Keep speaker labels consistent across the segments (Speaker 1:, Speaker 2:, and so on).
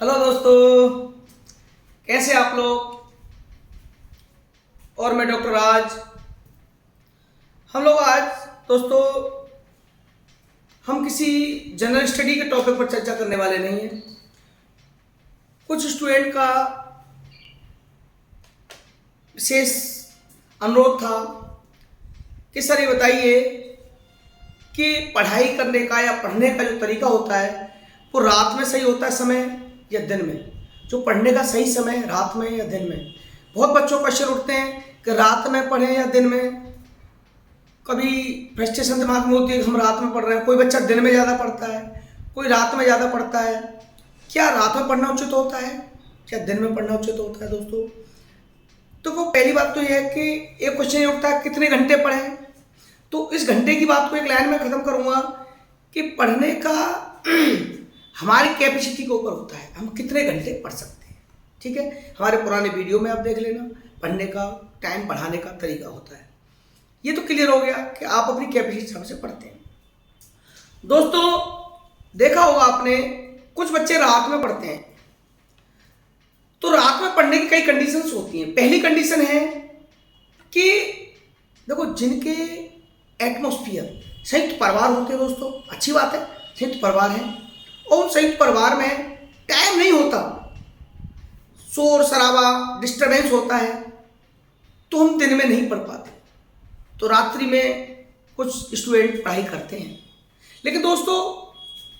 Speaker 1: Hello दोस्तों, कैसे आप लोग। और मैं डॉक्टर राज। हम लोग आज दोस्तों हम किसी जनरल स्टडी के टॉपिक पर चर्चा करने वाले नहीं हैं। कुछ स्टूडेंट का विशेष अनुरोध था कि सर ये बताइए कि पढ़ाई करने का या पढ़ने का जो तरीका होता है वो रात में सही होता है समय या दिन में। जो पढ़ने का सही समय रात में या दिन में। बहुत बच्चों का क्वेश्चन उठते हैं कि रात में पढ़ें या दिन में। कभी फ्रस्ट्रेशन दिमाग में होती है कि हम रात में पढ़ रहे हैं, कोई बच्चा दिन में ज़्यादा पढ़ता है, कोई रात में ज़्यादा पढ़ता है। क्या रात में पढ़ना उचित होता है, क्या दिन में पढ़ना उचित होता है दोस्तों? तो वो पहली बात तो यह है कि एक क्वेश्चन ये उठता है कितने घंटे पढ़ें। तो इस घंटे की बात को एक लाइन में ख़त्म करूँगा कि पढ़ने का हमारी कैपेसिटी के ऊपर होता है, हम कितने घंटे पढ़ सकते हैं। ठीक है, हमारे पुराने वीडियो में आप देख लेना, पढ़ने का टाइम बढ़ाने का तरीका होता है। ये तो क्लियर हो गया कि आप अपनी कैपेसिटी हिसाब से पढ़ते हैं। दोस्तों देखा होगा आपने, कुछ बच्चे रात में पढ़ते हैं। तो रात में पढ़ने की कई कंडीशंस होती हैं। पहली कंडीशन है कि देखो, जिनके एटमॉस्फेयर संयुक्त परिवार होते हैं दोस्तों, अच्छी बात है, संयुक्त परिवार है और संयुक्त परिवार में टाइम नहीं होता, शोर शराबा डिस्टर्बेंस होता है, तो हम दिन में नहीं पढ़ पाते, तो रात्रि में कुछ स्टूडेंट पढ़ाई करते हैं। लेकिन दोस्तों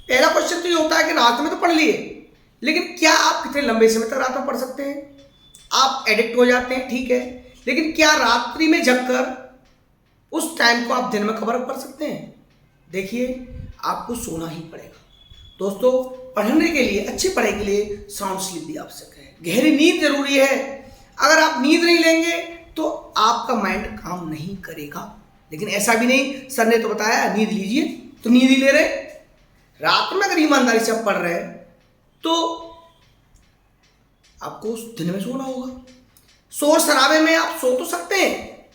Speaker 1: पहला क्वेश्चन तो ये होता है कि रात में तो पढ़ लिए, लेकिन क्या आप कितने लंबे समय तक रात में पढ़ सकते हैं? आप एडिक्ट हो जाते हैं, ठीक है, लेकिन क्या रात्रि में जगकर उस टाइम को आप दिन में कवर कर सकते हैं? देखिए, आपको सोना ही पड़ेगा दोस्तों। पढ़ने के लिए, अच्छी पढ़ाई के लिए साउंड स्लीप भी आवश्यक है, गहरी नींद जरूरी है। अगर आप नींद नहीं लेंगे तो आपका माइंड काम नहीं करेगा। लेकिन ऐसा भी नहीं, सर ने तो बताया नींद लीजिए, तो नींद ही ले रहे। रात में अगर ईमानदारी से आप पढ़ रहे हैं तो आपको उस दिन में सोना होगा। शोर शराबे में आप सो तो सकते हैं,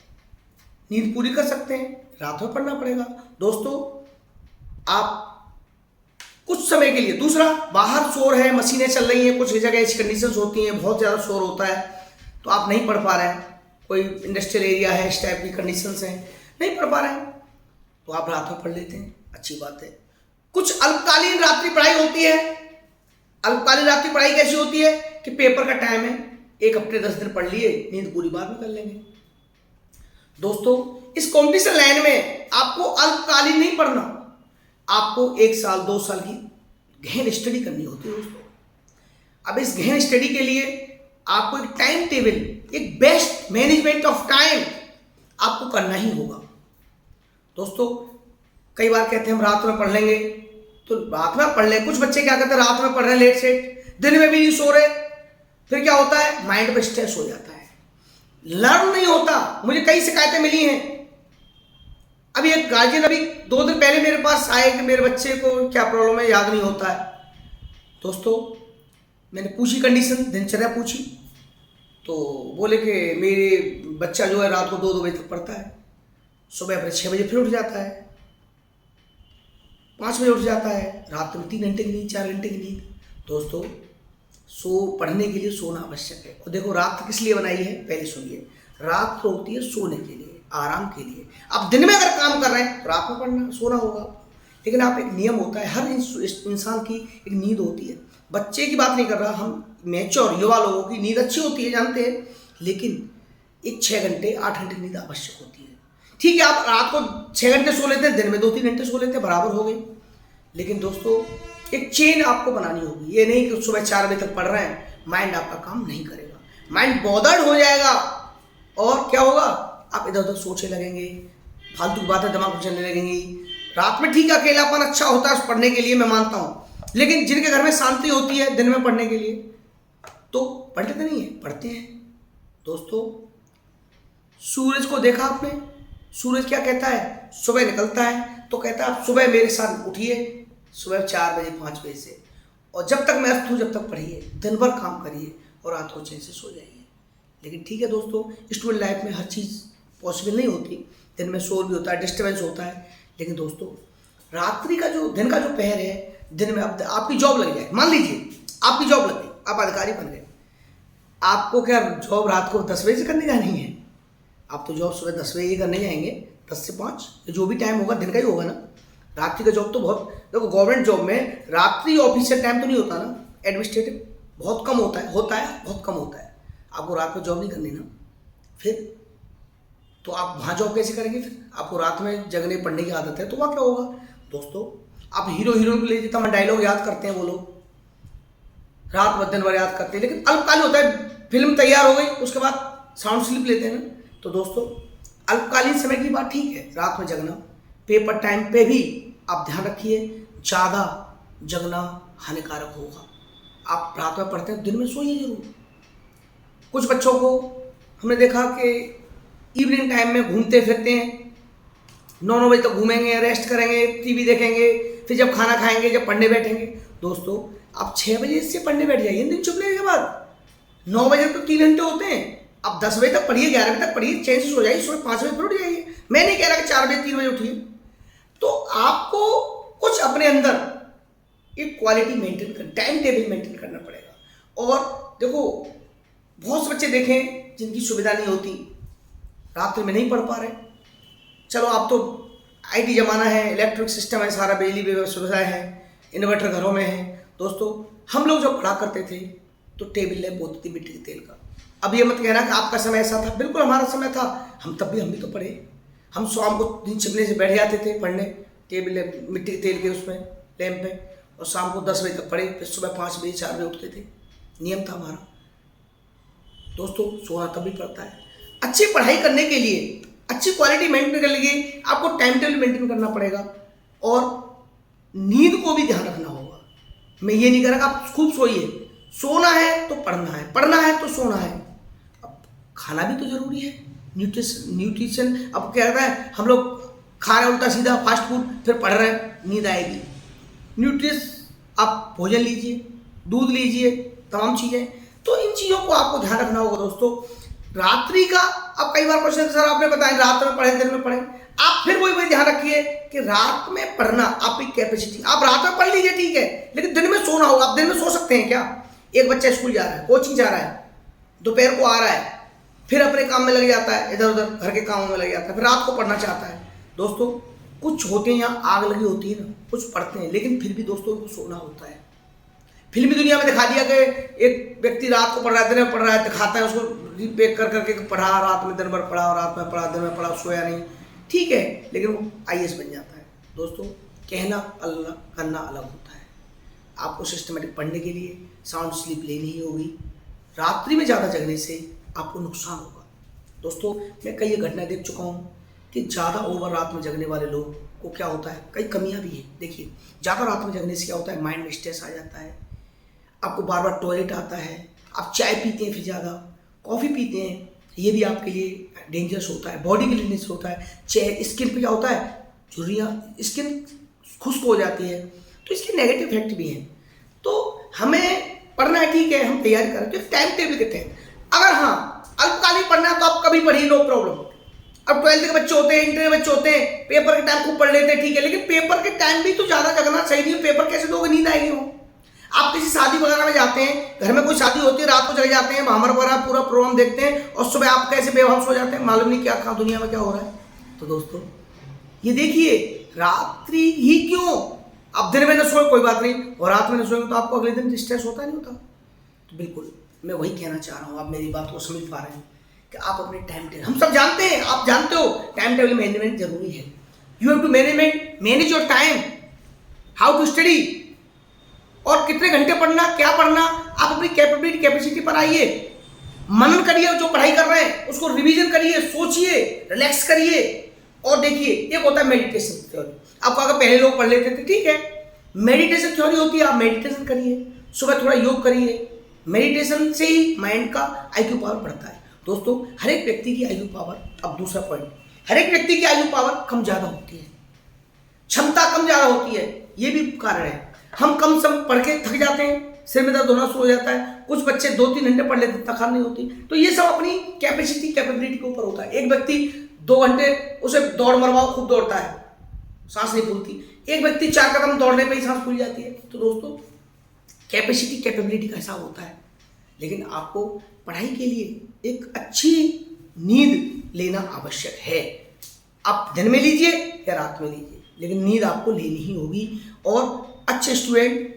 Speaker 1: नींद पूरी कर सकते हैं, रात में पढ़ना पड़ेगा दोस्तों। आप कुछ समय के लिए, दूसरा बाहर शोर है, मशीनें चल रही हैं, कुछ जगह ऐसी कंडीशंस होती हैं बहुत ज़्यादा शोर होता है तो आप नहीं पढ़ पा रहे हैं, कोई इंडस्ट्रियल एरिया है, इस टाइप की कंडीशंस हैं, नहीं पढ़ पा रहे हैं, तो आप रात में पढ़ लेते हैं, अच्छी बात है। कुछ अल्पकालीन रात्रि पढ़ाई होती है। अल्पकालीन रात्रि पढ़ाई कैसी होती है कि पेपर का टाइम है, 1 हफ्ते 10 दिन पढ़ लिए, नींद पूरी बाद में कर लेंगे। दोस्तों इस कॉम्पिटिशन लाइन में आपको अल्पकालीन नहीं पढ़ना, आपको 1 साल 2 साल की गहन स्टडी करनी होती है दोस्तों। अब इस गहन स्टडी के लिए आपको एक टाइम टेबल, एक बेस्ट मैनेजमेंट ऑफ टाइम आपको करना ही होगा दोस्तों। कई बार कहते हैं हम रात में पढ़ लेंगे, तो रात में पढ़ लें। कुछ बच्चे क्या करते हैं, रात में पढ़ रहे हैं लेट सेट, दिन में भी नहीं सो रहे, फिर क्या होता है, माइंड पर स्ट्रेस हो जाता है, लर्न नहीं होता। मुझे कई शिकायतें मिली हैं। अभी एक गार्जियन अभी 2 दिन पहले मेरे पास आए कि मेरे बच्चे को क्या प्रॉब्लम है, याद नहीं होता है। दोस्तों मैंने पूछी कंडीशन, दिनचर्या पूछी, तो बोले कि मेरे बच्चा जो है रात को 2-2 बजे तक पढ़ता है, सुबह अपने 6 बजे फिर उठ जाता है, 5 बजे उठ जाता है, रात में 3 घंटे की नींद, 4 घंटे की नींद। दोस्तों पढ़ने के लिए सोना आवश्यक है। और देखो रात किस लिए बनाई है, पहले सुनिए। रात तो होती है सोने के लिए, आराम के लिए। आप दिन में अगर काम कर रहे हैं तो रात में पढ़ना सोना होगा, लेकिन आप एक नियम होता है, हर इंसान की एक नींद होती है। बच्चे की बात नहीं कर रहा, हम मैच्योर युवा लोगों की नींद अच्छी होती है, जानते हैं, लेकिन एक 6 घंटे 8 घंटे नींद आवश्यक होती है। ठीक है, आप रात को 6 घंटे सो लेते हैं, दिन में 2-3 घंटे सो लेते हैं, बराबर हो गई। लेकिन दोस्तों एक चेन आपको बनानी होगी। ये नहीं कि सुबह 4 बजे तक पढ़ रहे हैं, माइंड आपका काम नहीं करेगा, माइंड बॉदर्ड हो जाएगा और क्या होगा, आप इधर उधर सोचने लगेंगे, फालतू की बातें दिमाग में चलने लगेंगी। रात में ठीक है अकेलापन अच्छा होता है पढ़ने के लिए, मैं मानता हूँ, लेकिन जिनके घर में शांति होती है दिन में पढ़ने के लिए, तो पढ़ लेते नहीं है, पढ़ते हैं दोस्तों। सूरज को देखा आपने, सूरज क्या कहता है, सुबह निकलता है तो कहता है आप सुबह मेरे साथ उठिए, सुबह 4 बजे 5 बजे से, और जब तक मैं अस्त हूँ जब तक पढ़िए, दिन भर काम करिए और रात को चैन से सो जाइए। लेकिन ठीक है दोस्तों, स्टूडेंट लाइफ में हर चीज़ पॉसिबल नहीं होती, दिन में शोर भी होता है, डिस्टर्बेंस होता है। लेकिन दोस्तों रात्रि का जो, दिन का जो पहर है, दिन में अब आपकी जॉब लग जाए, मान लीजिए आपकी जॉब लग गई, आप अधिकारी बन गए, आपको क्या जॉब रात को 10 बजे से करने जानी है? आप तो जॉब सुबह 10 बजे ही करने जाएंगे, 10 से 5, जो भी टाइम होगा दिन का ही होगा ना। रात्रि का जॉब तो बहुत, देखो गवर्नमेंट जॉब में रात्रि ऑफिशियल टाइम तो नहीं होता ना, एडमिनिस्ट्रेटिव बहुत कम होता है बहुत कम होता है। आपको रात में जॉब नहीं करनी ना, फिर तो आप वहाँ जॉब कैसे करेंगे? फिर आपको रात में जगने पढ़ने की आदत है तो वहाँ क्या होगा? दोस्तों आप हीरो हीरोइन को ले जितना डायलॉग याद करते हैं वो लोग रात भर दिन भर याद करते हैं, लेकिन अल्पकालीन होता है, फिल्म तैयार हो गई उसके बाद साउंड स्लिप लेते हैं ना। तो दोस्तों अल्पकालीन समय की बात ठीक है, रात में जगना, पेपर टाइम पे भी आप ध्यान रखिए, ज़्यादा जगना हानिकारक होगा। आप रात में पढ़ते हैं, दिन में सोइए जरूर। कुछ बच्चों को हमने देखा कि इवनिंग टाइम में घूमते फिरते हैं, 9 बजे तक घूमेंगे, रेस्ट करेंगे, टीवी देखेंगे, फिर जब खाना खाएंगे, जब पढ़ने बैठेंगे। दोस्तों आप 6 बजे से पढ़ने बैठ जाइए दिन छुपने के बाद, 9 बजे तो 3 घंटे होते हैं, आप 10 बजे तक पढ़िए, 11 बजे तक पढ़िए, चैन से सो जाइए, सुबह 5 बजे फिर उठ जाइए। मैं नहीं कह रहा कि 4 बजे 3 बजे उठिए। तो आपको कुछ अपने अंदर एक क्वालिटी मेंटेन कर, टाइम टेबल मेंटेन करना पड़ेगा। और देखो बहुत से बच्चे देखें जिनकी सुविधा नहीं होती, रात्रि में नहीं पढ़ पा रहे। चलो आप तो आईटी ज़माना है, इलेक्ट्रिक सिस्टम है, सारा बिजली सुविधाएँ हैं, इन्वर्टर घरों में है। दोस्तों हम लोग जब पढ़ा करते थे तो टेबल लैंप होती थी मिट्टी के तेल का। अब ये मत कहना कि आपका समय ऐसा था, बिल्कुल हमारा समय था, हम भी तो पढ़े। हम शाम को दिन छिपने से बैठ जाते थे पढ़ने, टेबल लैंप मिट्टी के तेल के उसमें लैंप पे, और शाम को 10 बजे तक पढ़े, फिर सुबह 5 बजे 4 बजे उठते थे, नियम था हमारा। दोस्तों सोना तभी पड़ता है। अच्छी पढ़ाई करने के लिए, अच्छी क्वालिटी मेंटेन करने के लिए आपको टाइम टेबल मेंटेन करना पड़ेगा और नींद को भी ध्यान रखना होगा। मैं ये नहीं कह रहा कि आप खूब सोइए, सोना है तो पढ़ना है, पढ़ना है तो सोना है। अब खाना भी तो जरूरी है, न्यूट्रिशन। अब क्या रहता है, हम लोग खा रहे उल्टा सीधा फास्ट फूड, फिर पढ़ रहे हैं, नींद आएगी। न्यूट्रिश आप भोजन लीजिए, दूध लीजिए, तमाम चीज़ें। तो इन चीज़ों को आपको ध्यान रखना होगा। दोस्तों रात्रि का, अब कई बार क्वेश्चन सर आपने बताया रात में पढ़ें दिन में पढ़ें, आप फिर वही ध्यान रखिए कि रात में पढ़ना आपकी कैपेसिटी, आप रात में पढ़ लीजिए ठीक है, लेकिन दिन में सोना होगा। आप दिन में सो सकते हैं क्या? एक बच्चा स्कूल जा रहा है, कोचिंग जा रहा है, दोपहर को आ रहा है, फिर अपने काम में लग जाता है, इधर उधर घर के कामों में लग जाता है, फिर रात को पढ़ना चाहता है। दोस्तों कुछ होते हैं यहाँ आग लगी होती है ना, कुछ पढ़ते हैं, लेकिन फिर भी दोस्तों उनको सोना होता है। फिल्मी दुनिया में दिखा दिया कि एक व्यक्ति रात को पढ़ रहा है, दिन में पढ़ रहा है, दिखाता है उसको रीपेक कर करके पढ़ा, रात में दिन भर पढ़ा, रात में पढ़ा, दिन में पढ़ा, सोया नहीं, ठीक है, लेकिन वो IAS बन जाता है। दोस्तों कहना अलग, करना अलग होता है। आपको सिस्टमेटिक पढ़ने के लिए साउंड स्लीप लेनी ही होगी। रात्रि में ज़्यादा जगने से आपको नुकसान होगा। दोस्तों मैं कई घटनाएं देख चुका हूँ कि ज़्यादा ओवर रात में जगने वाले लोग को क्या होता है, कई कमियां भी हैं। देखिए ज़्यादा रात में जगने से क्या होता है, माइंड में स्ट्रेस आ जाता है, आपको बार बार टॉयलेट आता है, आप चाय पीते हैं, फिर ज़्यादा कॉफ़ी पीते हैं, ये भी आपके लिए डेंजरस होता है, बॉडी के लिए डेंजरस होता है। स्किन पे क्या होता है, झुर्रियाँ, स्किन खुश्क हो जाती है, तो इसके नेगेटिव इफेक्ट भी हैं। तो हमें पढ़ना है ठीक है, हम तैयारी करें तो टाइम टेबल देते हैं। अगर हाँ अल्पकालिक पढ़ना है तो आप कभी पढ़िए, नो प्रॉब्लम। अब 12th के बच्चे होते हैं, इंटर के बच्चे होते हैं, पेपर के टाइम खूब पढ़ लेते हैं ठीक है, लेकिन पेपर के टाइम भी तो ज़्यादा जगना सही नहीं है। पेपर कैसे दोगे, नींद आएगी हो। आप किसी शादी वगैरह में जाते हैं, घर में कोई शादी होती है, रात को जग जाते हैं, महामर वगैरह पूरा प्रोग्राम देखते हैं, और सुबह आप कैसे बेहोश हो जाते हैं, मालूम नहीं क्या कहाँ दुनिया में क्या हो रहा है। तो दोस्तों ये देखिए, रात्रि ही क्यों, आप दिन में न सोए कोई बात नहीं, और रात में न सोएंगे तो आपको अगले दिन स्ट्रेस होता नहीं होता। तो बिल्कुल मैं वही कहना चाह रहा हूँ, आप मेरी बात को समझ पा रहे हैं कि आप अपने टाइम टेबल, हम सब जानते हैं, आप जानते हो टाइम टेबल मैनेजमेंट जरूरी है। You have to manage your time, how to study, और कितने घंटे पढ़ना, क्या पढ़ना, आप अपनी कैपेबिलिटी कैपेसिटी पर आइए, मनन करिए, जो पढ़ाई कर रहे हैं उसको रिवीजन करिए, सोचिए, रिलैक्स करिए। और देखिए एक होता है मेडिटेशन थ्योरी, आपको अगर पहले लोग पढ़ लेते थे ठीक है, मेडिटेशन थ्योरी होती है, आप मेडिटेशन करिए, सुबह थोड़ा योग करिए, मेडिटेशन से ही माइंड का IQ पावर बढ़ता है। दोस्तों हर एक व्यक्ति की IQ पावर, अब दूसरा पॉइंट, हर एक व्यक्ति की IQ पावर कम ज़्यादा होती है, क्षमता कम ज़्यादा होती है, ये भी कारण है। हम कम समय पढ़ के थक जाते हैं, सिर में दर्द होना शुरू हो जाता है, कुछ बच्चे 2-3 घंटे पढ़ लेते, थकान नहीं होती। तो ये सब अपनी कैपेसिटी कैपेबिलिटी के ऊपर होता है। एक व्यक्ति 2 घंटे उसे दौड़ मरवाओ, खूब दौड़ता है, सांस नहीं फूलती, एक व्यक्ति 4 कदम दौड़ने पे ही सांस फूल जाती है। तो दोस्तों कैपेसिटी कैपेबिलिटी का हिसाब होता है। लेकिन आपको पढ़ाई के लिए एक अच्छी नींद लेना आवश्यक है। आप दिन में लीजिए या रात में लीजिए, लेकिन नींद आपको लेनी ही होगी। और अच्छे स्टूडेंट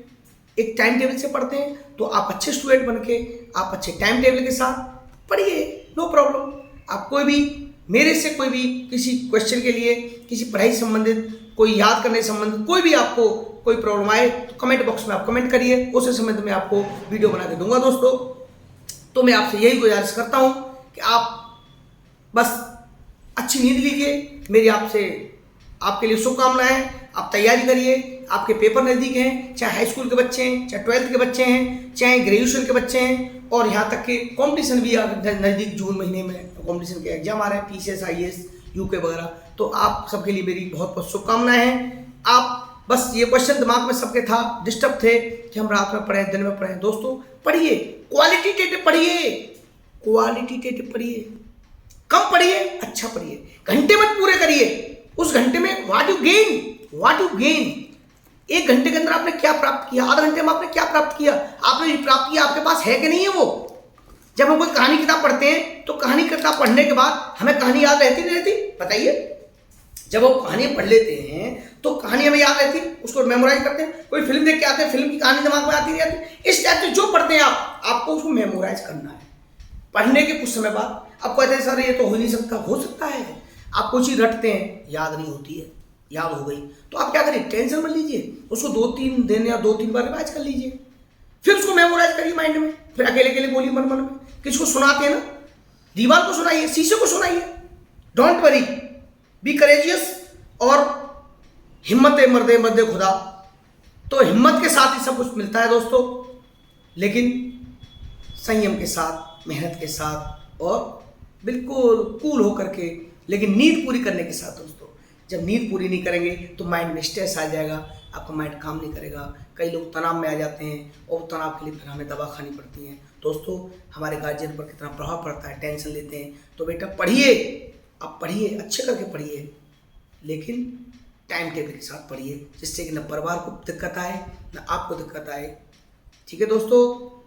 Speaker 1: एक टाइम टेबल से पढ़ते हैं, तो आप अच्छे स्टूडेंट बन के आप अच्छे टाइम टेबल के साथ पढ़िए, नो प्रॉब्लम। आप कोई भी मेरे से कोई भी किसी क्वेश्चन के लिए, किसी पढ़ाई संबंधित, कोई याद करने संबंधित कोई भी आपको कोई प्रॉब्लम आए तो कमेंट बॉक्स में आप कमेंट करिए, उस संबंध में आपको वीडियो बना के दूंगा दोस्तों। तो मैं आपसे यही गुजारिश करता हूँ कि आप बस अच्छी नींद लीजिए। मेरी आपसे आपके लिए शुभकामनाएं। आप तैयारी करिए, आपके पेपर नज़दीक हैं, चाहे हाई स्कूल के बच्चे हैं, चाहे 12th के बच्चे हैं, चाहे ग्रेजुएशन के बच्चे हैं, और यहाँ तक कि कंपटीशन भी नज़दीक जून महीने में कंपटीशन के एग्जाम आ रहे हैं, PCS, IAS, UK वगैरह। तो आप सबके लिए मेरी बहुत बहुत शुभकामनाएं हैं। आप बस ये क्वेश्चन दिमाग में सबके था, डिस्टर्ब थे कि हम रात में पढ़ें दिन में पढ़ें। दोस्तों पढ़िए, क्वालिटेटिव पढ़िए, क्वालिटेटिव पढ़िए, कम पढ़िए, अच्छा पढ़िए, घंटे मत पूरे करिए। उस घंटे में व्हाट यू गेन, 1 घंटे के अंदर आपने क्या प्राप्त किया, आधे घंटे में आपने क्या प्राप्त किया, आपने प्राप्त किया आपके पास है कि नहीं है वो। जब हम कोई कहानी किताब पढ़ते हैं तो कहानी किताब पढ़ने के बाद हमें कहानी याद रहती नहीं रहती, बताइए। जब हम कहानी पढ़ लेते हैं तो कहानी हमें याद रहती, उसको मेमोराइज करते हैं। कोई फिल्म देख के आते हैं, फिल्म की कहानी दिमाग में आती रहती। इस टाइप से जो पढ़ते हैं आपको उसको मेमोराइज करना है। पढ़ने के कुछ समय बाद आप कहते हैं सर ये तो हो नहीं सकता, हो सकता है। आप कुछ चीज़ रटते हैं, याद नहीं होती है, याद हो गई तो आप क्या करिए, टेंशन मत लीजिए, उसको 2-3 दिन या 2-3 बार रिवाइज कर लीजिए, फिर उसको मेमोराइज करिए माइंड में। फिर अकेले अकेले बोलिए मन मन में। किसको सुनाते हैं ना, दीवार को सुनाइए, शीशे को सुनाइए। डोंट वरी, बी करेजियस, और हिम्मत है मर्दे मर्दे खुदा। तो हिम्मत के साथ ही सब कुछ मिलता है दोस्तों, लेकिन संयम के साथ, मेहनत के साथ, और बिल्कुल कूल होकर के, लेकिन नींद पूरी करने के साथ। दोस्तों जब नींद पूरी नहीं करेंगे तो माइंड में स्ट्रेस आ जाएगा, आपका माइंड काम नहीं करेगा। कई लोग तनाव में आ जाते हैं और तनाव के लिए फिर हमें दवा खानी पड़ती है। दोस्तों हमारे गार्जियन पर कितना प्रभाव पड़ता है, टेंशन लेते हैं। तो बेटा पढ़िए, आप पढ़िए, अच्छे करके पढ़िए, लेकिन टाइम टेबल के साथ पढ़िए, जिससे कि न परिवार को दिक्कत आए न आपको दिक्कत आए। ठीक है दोस्तों,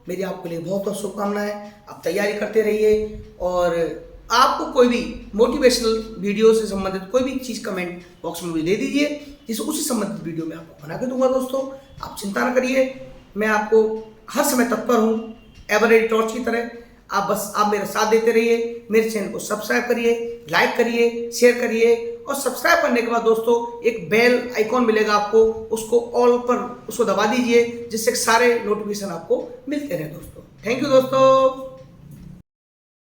Speaker 1: मेरी आपके लिए बहुत बहुत शुभकामनाएं। आप तैयारी करते रहिए, और आपको कोई भी मोटिवेशनल वीडियो से संबंधित कोई भी चीज़ कमेंट बॉक्स में मुझे दे दीजिए, जिससे उसी संबंधित वीडियो में आपको बना के दूंगा। दोस्तों आप चिंता न करिए, मैं आपको हर समय तत्पर हूँ, एवररेडी टॉर्च की तरह। आप मेरा साथ देते रहिए। मेरे चैनल को सब्सक्राइब करिए, लाइक करिए, शेयर करिए, और सब्सक्राइब करने के बाद दोस्तों एक बेल आइकॉन मिलेगा आपको, उसको ऑल पर उसको दबा दीजिए, जिससे सारे नोटिफिकेशन आपको मिलते रहे दोस्तों। थैंक यू दोस्तों।